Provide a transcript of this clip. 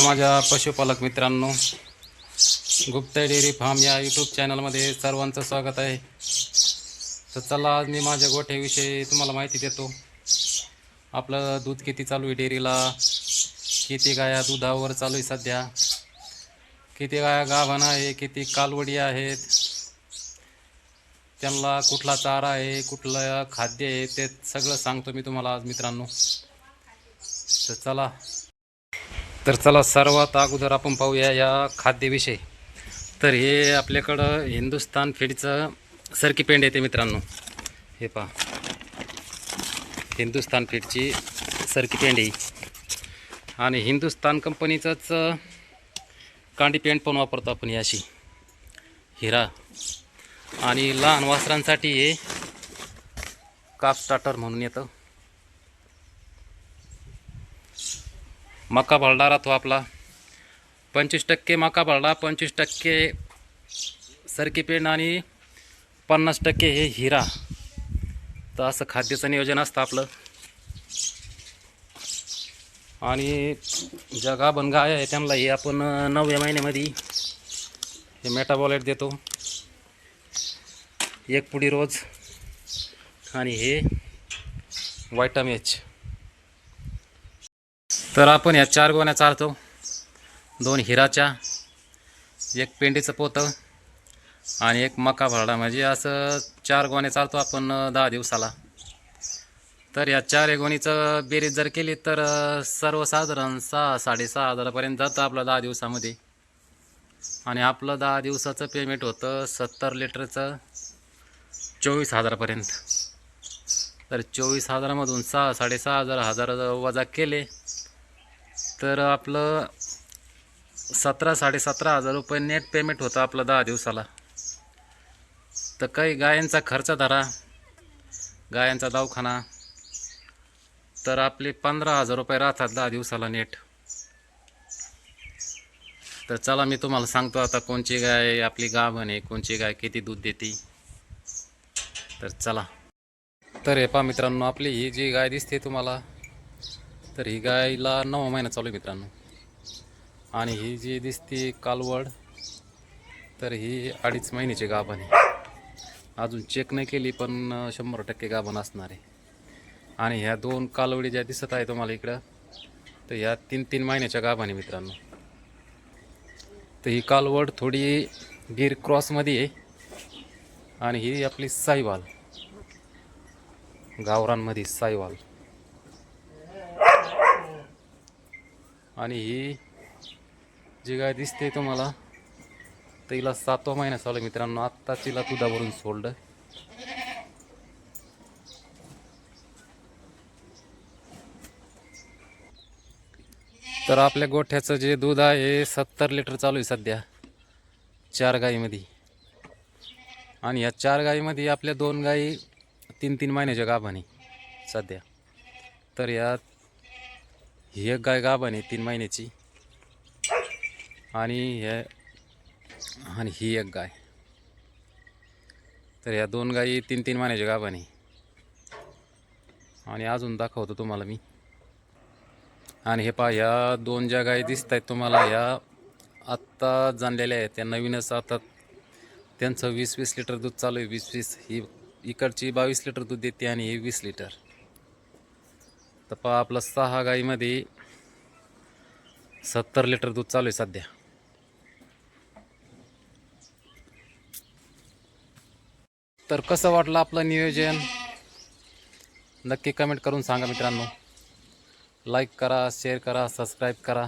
माझ्या पशुपालक मित्रांनो, गुप्ता डेअरी फार्म या यूट्यूब चॅनलमध्ये सर्वांचं स्वागत आहे. तर चला, आज मी माझ्या गोठ्याविषयी तुम्हाला माहिती देतो. आपलं दूध किती चालू आहे डेअरीला, किती गाया दुधावर चालू आहे सध्या, किती गाया गाभण आहे, किती कालवडी आहेत, त्यांना कुठला चारा आहे, कुठलं खाद्य आहे, ते सगळं सांगतो मी तुम्हाला आज मित्रांनो. तर चला सर्वात अगोदर आपण पाहूया या खाद्यविषयी. तर हे आपल्याकडं हिंदुस्तान फीडचं सरकी पेंड येते मित्रांनो. हे पहा, हिंदुस्तान फीडची सरकी पेंड आहे आणि हिंदुस्तान कंपनीचंच कांडी पेंड पण वापरतो आपण. ही अशी हिरा. आणि लहान वासरांसाठी हे काप स्टार्टर म्हणून येतं. मका भरडा राहतो आपला 25% मका भरडा, 25% सरकी पेंड आणि 50% हे हिरा. तर असं खाद्याचं नियोजन असतं आपलं. आणि ज्या गाभण गाय आहे त्यांना हे आपण 9व्या महिन्यामध्ये हे मेटाबॉलाइट देतो, 1 पुडी रोज. आणि हे व्हायटामिन एच. तर आपण या 4 गोण्या चालतो, 2 हिराच्या, 1 पेंडीचं पोतं आणि 1 मका भरडा. म्हणजे असं 4 गोण्या चालतो आपण 10 दिवसाला. तर या 4 गोणीचं बेरीज जर केली तर सर्वसाधारण 6-6.5 हजारापर्यंत जातं आपलं 10 दिवसामध्ये. आणि आपलं 10 दिवसाचं पेमेंट होतं 70 लिटरचं 24 हजारापर्यंत. तर 24 हजारामधून 6-6.5 हजार वजा केले तर आपलं 17-17.5 हजार रुपये नेट पेमेंट होतं आपलं 10 दिवसाला. तर काही गायांचा खर्च धरा, गायांचा दवाखाना, तर आपले 15 हजार रुपये राहतात 10 दिवसाला नेट. तर चला, मी तुम्हाला सांगतो आता कोणची गाय आपली गाभण आहे, कोणची गाय किती दूध देते. तर चला. तर हे पहा मित्रांनो, आपली ही जी गाय दिसते तुम्हाला, तर ही गायला 9 महिना चालू आहे मित्रांनो. आणि ही जी दिसते कालवड, तर ही 2.5 महिन्याची गाभण आहे. अजून चेक नाही केली पण 100% गाभण असणार आहे. आणि ह्या 2 कालवडी ज्या दिसत आहे तुम्हाला इकडं, तर ह्या 3-3 महिन्याच्या गाभण आहे मित्रांनो. तर ही कालवड थोडी गिर क्रॉसमध्ये आहे आणि ही आपली साईवाल, गावरांमध्ये साईवाल. आणि ही जी गाय दिसते तुम्हाला, तर हिला 7वा महिना चालू आहे मित्रांनो. आत्ता तिला दुधावरून सोडलं. तर आपल्या गोठ्याचं जे दूध आहे 70 लिटर चालू आहे सध्या 4 गायीमध्ये. आणि या 4 गायीमध्ये आपल्या 2 गायी 3-3 महिन्याच्या गाभण आहे सध्या. तर यात ही एक गाय गाभण आहे 3 महिन्याची आणि ही एक गाय. तर या 2 गायी 3-3 महिन्याच्या गाभण आहे. आणि अजून दाखवतो तुम्हाला मी. आणि हे पहा, ह्या 2 ज्या गायी दिसत आहेत तुम्हाला, ह्या आत्ता जाणलेल्या आहेत. त्या नवीनच आता त्यांचं 20-20 लिटर दूध चालू आहे. 20-20. ही इकडची 22 लिटर दूध देते आणि हे 20 लिटर. तर पहा, आपलं 6 गायीमध्ये 70 लिटर दूध चालू आहे सध्या. तर कसं वाटलं आपलं नियोजन, नक्की कमेंट करून सांगा मित्रांनो. लाईक करा, शेअर करा, सबस्क्राईब करा.